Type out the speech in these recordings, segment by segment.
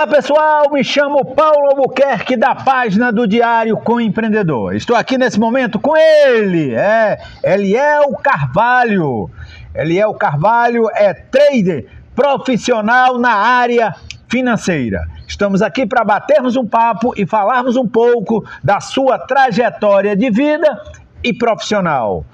Olá pessoal, me chamo Paulo Albuquerque da página do Diário com Empreendedor. Estou aqui nesse momento com ele, Eliel Carvalho. Eliel Carvalho é trader profissional na área financeira. Estamos aqui para batermos um papo e falarmos um pouco da sua trajetória de vida e profissional.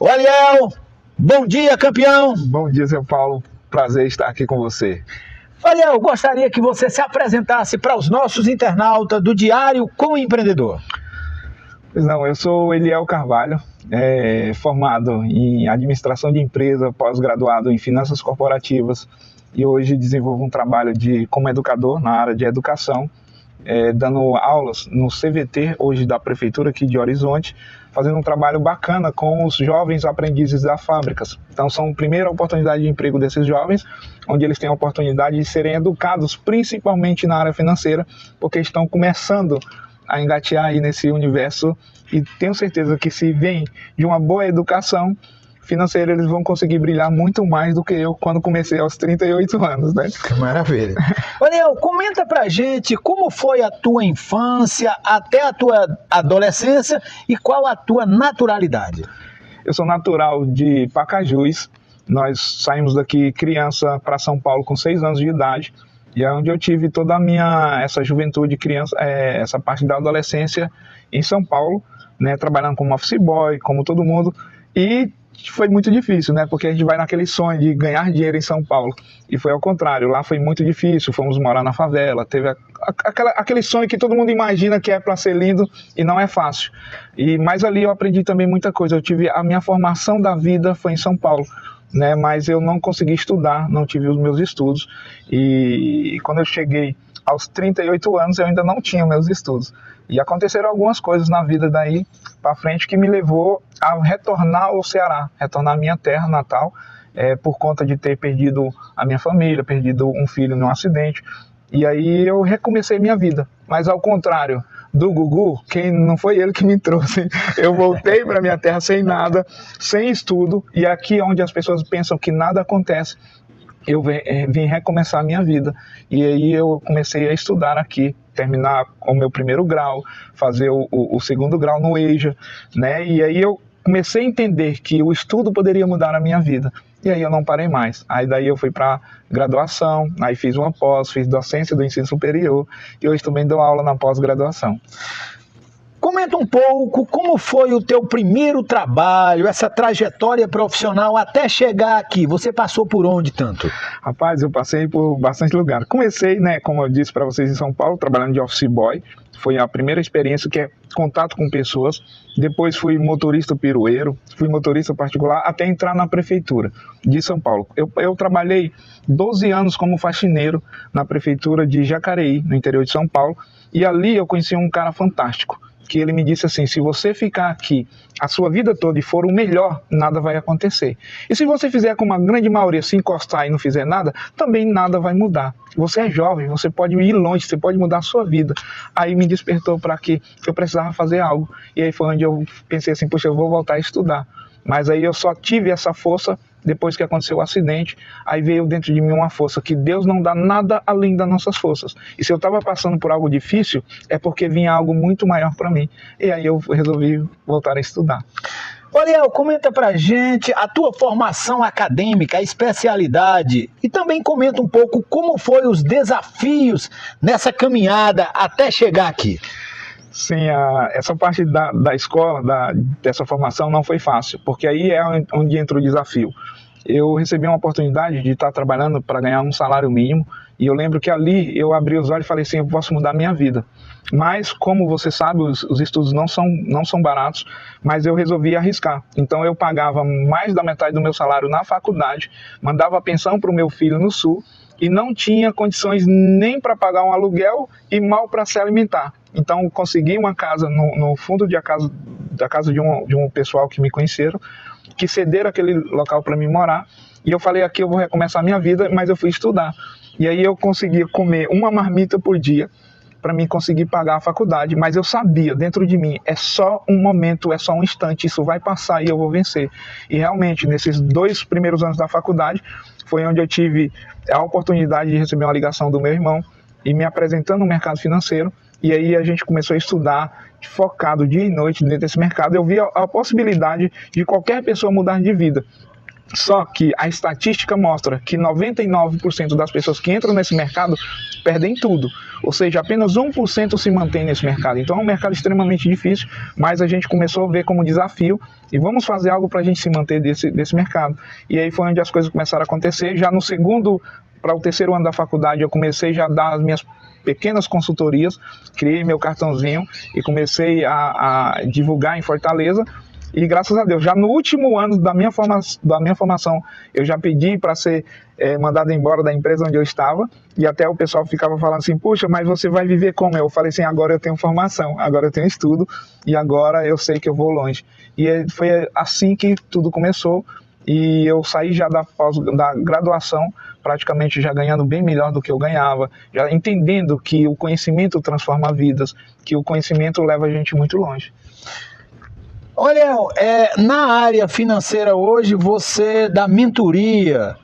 Oi, Eliel, bom dia, campeão. Bom dia, seu Paulo. Prazer estar aqui com você. Eliel, gostaria que você se apresentasse para os nossos internautas do Diário com Empreendedor. Pois não, eu sou Eliel Carvalho, formado em administração de empresa, pós-graduado em finanças corporativas e hoje desenvolvo um trabalho como educador na área de educação, dando aulas no CVT, hoje da Prefeitura aqui de Horizonte, fazendo um trabalho bacana com os jovens aprendizes das fábricas. Então são a primeira oportunidade de emprego desses jovens, onde eles têm a oportunidade de serem educados principalmente na área financeira, porque estão começando a engatear aí nesse universo e tenho certeza que se vem de uma boa educação financeira, eles vão conseguir brilhar muito mais do que eu quando comecei aos 38 anos, né? Que maravilha. Eliel, comenta pra gente como foi a tua infância até a tua adolescência e qual a tua naturalidade. Eu sou natural de Pacajus, nós saímos daqui criança para São Paulo com 6 anos de idade e é onde eu tive toda essa juventude, criança, essa parte da adolescência em São Paulo, né? Trabalhando como office boy, como todo mundo, e foi muito difícil, né? Porque a gente vai naquele sonho de ganhar dinheiro em São Paulo. E foi ao contrário, lá foi muito difícil, fomos morar na favela, teve aquele sonho que todo mundo imagina que é para ser lindo e não é fácil. Mas ali eu aprendi também muita coisa, a minha formação da vida foi em São Paulo, né? Mas eu não consegui estudar, não tive os meus estudos. E quando eu cheguei aos 38 anos eu ainda não tinha meus estudos. E aconteceram algumas coisas na vida daí para frente que me levou a retornar ao Ceará, retornar à minha terra natal, por conta de ter perdido a minha família, perdido um filho num acidente. E aí eu recomecei minha vida. Mas ao contrário do Gugu, não foi ele que me trouxe. Eu voltei para minha terra sem nada, sem estudo, e aqui onde as pessoas pensam que nada acontece, eu vim recomeçar a minha vida. E aí eu comecei a estudar aqui, terminar o meu primeiro grau, fazer o segundo grau no EJA, né? E aí eu comecei a entender que o estudo poderia mudar a minha vida. E aí eu não parei mais. Aí daí eu fui para graduação, aí fiz uma pós, fiz docência do ensino superior e hoje também dou aula na pós-graduação. Comenta um pouco como foi o teu primeiro trabalho, essa trajetória profissional até chegar aqui. Você passou por onde tanto? Rapaz, eu passei por bastante lugar. Comecei, né, como eu disse para vocês, em São Paulo, trabalhando de office boy. Foi a primeira experiência que é contato com pessoas. Depois fui motorista pirueiro, fui motorista particular, até entrar na prefeitura de São Paulo. Eu trabalhei 12 anos como faxineiro na prefeitura de Jacareí, no interior de São Paulo. E ali eu conheci um cara fantástico, que ele me disse assim: se você ficar aqui a sua vida toda e for o melhor, nada vai acontecer. E se você fizer como a grande maioria, se encostar e não fizer nada, também nada vai mudar. Você é jovem, você pode ir longe, você pode mudar a sua vida. Aí me despertou para que eu precisava fazer algo. E aí foi onde eu pensei assim: poxa, eu vou voltar a estudar. Mas aí eu só tive essa força depois que aconteceu o acidente. Aí veio dentro de mim uma força que Deus não dá nada além das nossas forças. E se eu estava passando por algo difícil, é porque vinha algo muito maior para mim. E aí eu resolvi voltar a estudar. Eliel, comenta pra gente a tua formação acadêmica, a especialidade e também comenta um pouco como foram os desafios nessa caminhada até chegar aqui. Sim, essa parte da escola, dessa formação não foi fácil, porque aí é onde entra o desafio. Eu recebi uma oportunidade de estar trabalhando para ganhar um salário mínimo, e eu lembro que ali eu abri os olhos e falei assim: eu posso mudar a minha vida. Mas, como você sabe, os estudos não são baratos, mas eu resolvi arriscar. Então eu pagava mais da metade do meu salário na faculdade, mandava pensão para o meu filho no Sul, e não tinha condições nem para pagar um aluguel e mal para se alimentar. Então consegui uma casa no fundo da casa de um pessoal que me conheceram, que cederam aquele local para mim morar, e eu falei: aqui eu vou recomeçar a minha vida, mas eu fui estudar. E aí eu conseguia comer uma marmita por dia, para mim conseguir pagar a faculdade, mas eu sabia dentro de mim, é só um momento, é só um instante, isso vai passar e eu vou vencer. E realmente, nesses 2 primeiros anos da faculdade, foi onde eu tive a oportunidade de receber uma ligação do meu irmão e me apresentando no mercado financeiro, e aí a gente começou a estudar, focado dia e noite dentro desse mercado. Eu vi a possibilidade de qualquer pessoa mudar de vida. Só que a estatística mostra que 99% das pessoas que entram nesse mercado perdem tudo. Ou seja, apenas 1% se mantém nesse mercado. Então é um mercado extremamente difícil, mas a gente começou a ver como desafio e vamos fazer algo para a gente se manter desse mercado. E aí foi onde as coisas começaram a acontecer. Já no segundo para o terceiro ano da faculdade, eu comecei já a dar as minhas pequenas consultorias, criei meu cartãozinho e comecei a divulgar em Fortaleza. E graças a Deus, já no último ano da minha formação, eu já pedi para ser mandado embora da empresa onde eu estava, e até o pessoal ficava falando assim, puxa, mas você vai viver como? Eu falei assim, agora eu tenho formação, agora eu tenho estudo, e agora eu sei que eu vou longe. E foi assim que tudo começou, e eu saí já da graduação, praticamente já ganhando bem melhor do que eu ganhava, já entendendo que o conhecimento transforma vidas, que o conhecimento leva a gente muito longe. Olha, na área financeira hoje você dá mentoria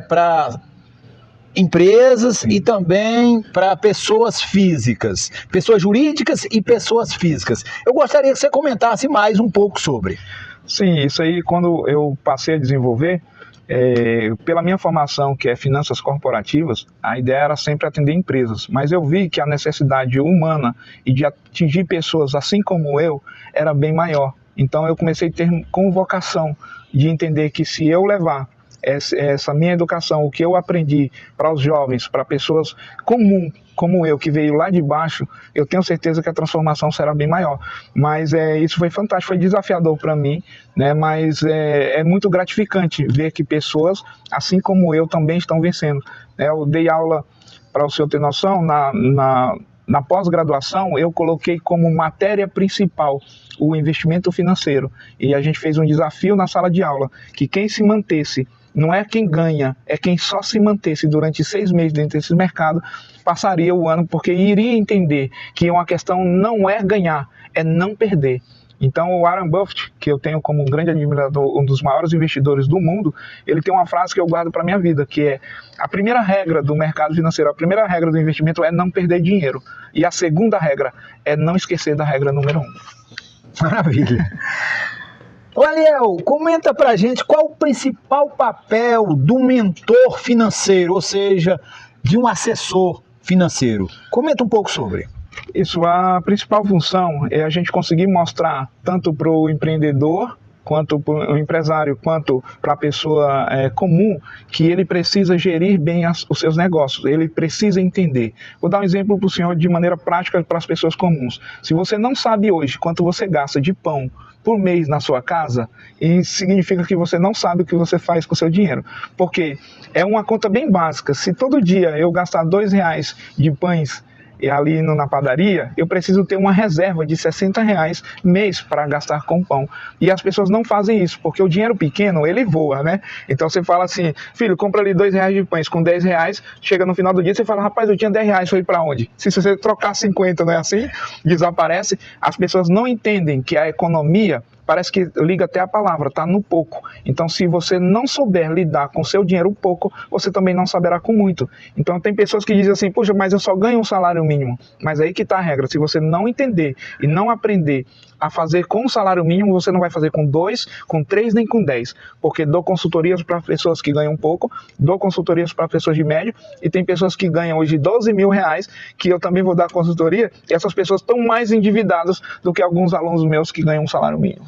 para empresas Sim. E também para pessoas físicas, pessoas jurídicas e pessoas físicas. Eu gostaria que você comentasse mais um pouco sobre. Sim, isso aí quando eu passei a desenvolver, pela minha formação, que é finanças corporativas, a ideia era sempre atender empresas, mas eu vi que a necessidade humana e de atingir pessoas assim como eu era bem maior. Então eu comecei a ter convocação de entender que se eu levar essa minha educação, o que eu aprendi para os jovens, para pessoas comuns, como eu, que veio lá de baixo, eu tenho certeza que a transformação será bem maior. Mas isso foi fantástico, foi desafiador para mim, né? Mas é muito gratificante ver que pessoas, assim como eu, também estão vencendo. Eu dei aula, para o senhor ter noção, na pós-graduação, eu coloquei como matéria principal o investimento financeiro. E a gente fez um desafio na sala de aula, que quem se mantesse, não é quem ganha, é quem só se mantesse durante 6 meses dentro desse mercado, passaria o ano, porque iria entender que uma questão não é ganhar, é não perder. Então o Warren Buffett, que eu tenho como um grande admirador, um dos maiores investidores do mundo, ele tem uma frase que eu guardo para a minha vida, que é: a primeira regra do mercado financeiro, a primeira regra do investimento é não perder dinheiro. E a segunda regra é não esquecer da regra número 1. Maravilha. Ô Eliel, comenta pra gente qual o principal papel do mentor financeiro, ou seja, de um assessor financeiro. Comenta um pouco sobre. Isso, a principal função é a gente conseguir mostrar tanto para o empreendedor, quanto para o empresário, quanto para a pessoa comum, que ele precisa gerir bem os seus negócios, ele precisa entender. Vou dar um exemplo para o senhor de maneira prática para as pessoas comuns. Se você não sabe hoje quanto você gasta de pão por mês na sua casa, isso significa que você não sabe o que você faz com o seu dinheiro, porque é uma conta bem básica. Se todo dia eu gastar R$2 de pães ali na padaria, eu preciso ter uma reserva de R$60 mês para gastar com pão. E as pessoas não fazem isso, porque o dinheiro pequeno, ele voa, né? Então você fala assim, filho, compra ali R$2 de pães com R$10, chega no final do dia, você fala, rapaz, eu tinha R$10, foi para onde? Se você trocar 50, não é assim? Desaparece. As pessoas não entendem que a economia, parece que liga até a palavra, tá no pouco. Então, se você não souber lidar com o seu dinheiro pouco, você também não saberá com muito. Então, tem pessoas que dizem assim, poxa, mas eu só ganho um salário mínimo. Mas aí que tá a regra. Se você não entender e não aprender a fazer com o salário mínimo, você não vai fazer com 2, com 3, nem com 10. Porque dou consultorias para pessoas que ganham pouco, dou consultorias para pessoas de médio, e tem pessoas que ganham hoje R$12.000, que eu também vou dar consultoria, e essas pessoas estão mais endividadas do que alguns alunos meus que ganham um salário mínimo.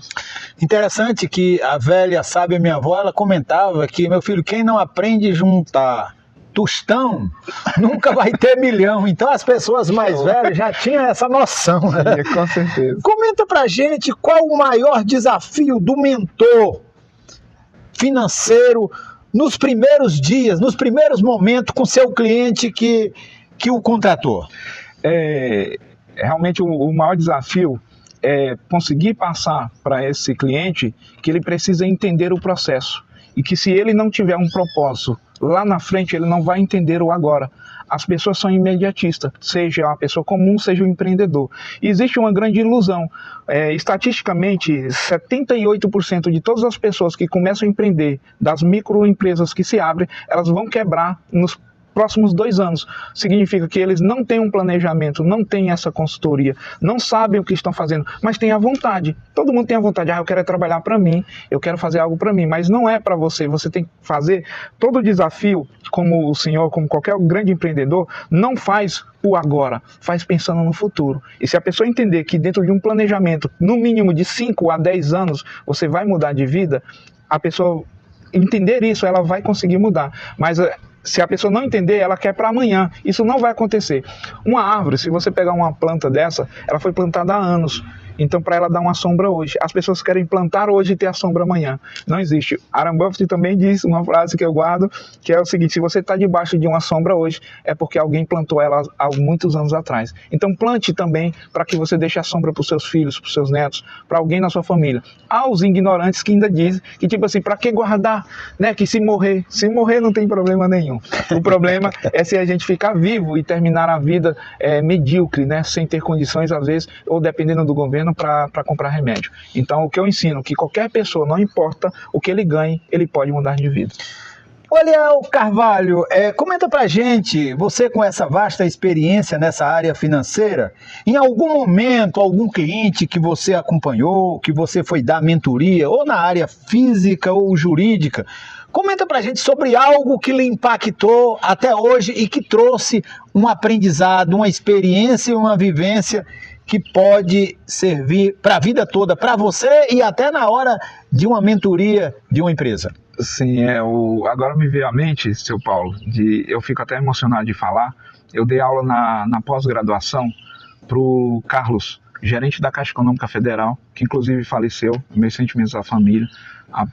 Interessante que a velha sábia, minha avó, ela comentava que, meu filho, quem não aprende a juntar tostão, nunca vai ter milhão. Então as pessoas mais velhas já tinham essa noção. Né? Com certeza. Comenta pra gente qual o maior desafio do mentor financeiro nos primeiros dias, nos primeiros momentos com seu cliente que o contratou. Realmente o maior desafio é conseguir passar para esse cliente que ele precisa entender o processo. E que se ele não tiver um propósito lá na frente, ele não vai entender o agora. as pessoas são imediatistas, seja a pessoa comum, seja o empreendedor. E existe uma grande ilusão. Estatisticamente, 78% de todas as pessoas que começam a empreender, das microempresas que se abrem, elas vão quebrar nos próximos 2 anos. Significa que eles não têm um planejamento, não têm essa consultoria, não sabem o que estão fazendo, mas têm a vontade. Todo mundo tem a vontade. Eu quero trabalhar para mim, eu quero fazer algo para mim, mas não é para você. Você tem que fazer todo o desafio, como o senhor, como qualquer grande empreendedor, não faz o agora, faz pensando no futuro. E se a pessoa entender que dentro de um planejamento, no mínimo de 5 a 10 anos, você vai mudar de vida, a pessoa entender isso, ela vai conseguir mudar. Mas se a pessoa não entender, ela quer para amanhã. Isso não vai acontecer. Uma árvore, se você pegar uma planta dessa, ela foi plantada há anos. Então, para ela dar uma sombra hoje. As pessoas querem plantar hoje e ter a sombra amanhã. Não existe. Warren Buffett também diz uma frase que eu guardo, que é o seguinte: se você está debaixo de uma sombra hoje, é porque alguém plantou ela há muitos anos atrás. Então, plante também para que você deixe a sombra para os seus filhos, para os seus netos, para alguém na sua família. Há os ignorantes que ainda dizem que, tipo assim, para que guardar? Né? Que se morrer não tem problema nenhum. O problema é se a gente ficar vivo e terminar a vida medíocre, né? Sem ter condições, às vezes, ou dependendo do governo, para comprar remédio. Então, o que eu ensino, que qualquer pessoa, não importa o que ele ganhe, ele pode mudar de vida. Olha, o Carvalho, comenta pra gente, você com essa vasta experiência nessa área financeira, em algum momento, algum cliente que você acompanhou, que você foi dar mentoria, ou na área física ou jurídica, comenta pra gente sobre algo que lhe impactou até hoje e que trouxe um aprendizado, uma experiência e uma vivência que pode servir para a vida toda, para você e até na hora de uma mentoria de uma empresa. Sim, agora me veio à mente, seu Paulo, eu fico até emocionado de falar. Eu dei aula na pós-graduação para o Carlos, gerente da Caixa Econômica Federal, que inclusive faleceu, meus sentimentos à família,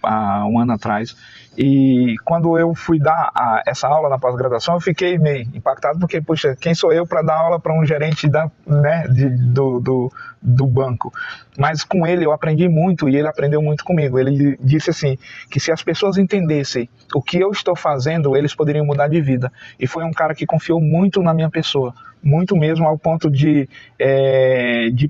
há um ano atrás. E quando eu fui dar essa aula na pós-graduação, eu fiquei meio impactado, porque, poxa, quem sou eu para dar aula para um gerente do banco? Mas com ele eu aprendi muito e ele aprendeu muito comigo. Ele disse assim, que se as pessoas entendessem o que eu estou fazendo, eles poderiam mudar de vida. E foi um cara que confiou muito na minha pessoa, muito mesmo, ao ponto de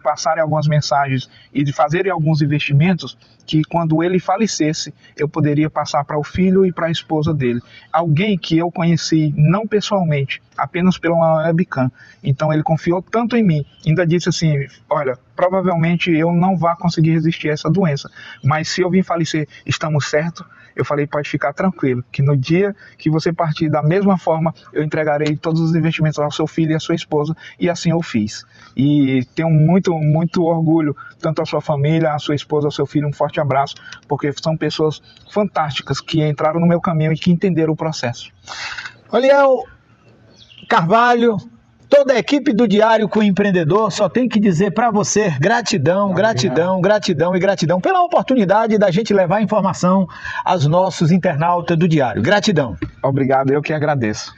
passarem algumas mensagens e de fazerem alguns investimentos que, quando ele falecesse, eu poderia passar para o filho e para a esposa dele. Alguém que eu conheci não pessoalmente, apenas pela webcam. Então ele confiou tanto em mim, ainda disse assim, olha, provavelmente eu não vou conseguir resistir a essa doença, mas se eu vir falecer, estamos certos? Eu falei, pode ficar tranquilo, que no dia que você partir da mesma forma, eu entregarei todos os investimentos ao seu filho e à sua esposa, e assim eu fiz. E tenho muito, muito orgulho, tanto a sua família, a sua esposa, ao seu filho, um forte abraço, porque são pessoas fantásticas que entraram no meu caminho e que entenderam o processo. Olha, Carvalho, toda a equipe do Diário com o Empreendedor só tem que dizer para você gratidão, gratidão, gratidão e gratidão pela oportunidade da gente levar informação aos nossos internautas do Diário. Gratidão. Obrigado, eu que agradeço.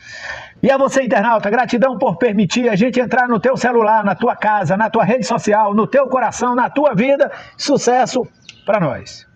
E a você, internauta, gratidão por permitir a gente entrar no teu celular, na tua casa, na tua rede social, no teu coração, na tua vida. Sucesso para nós.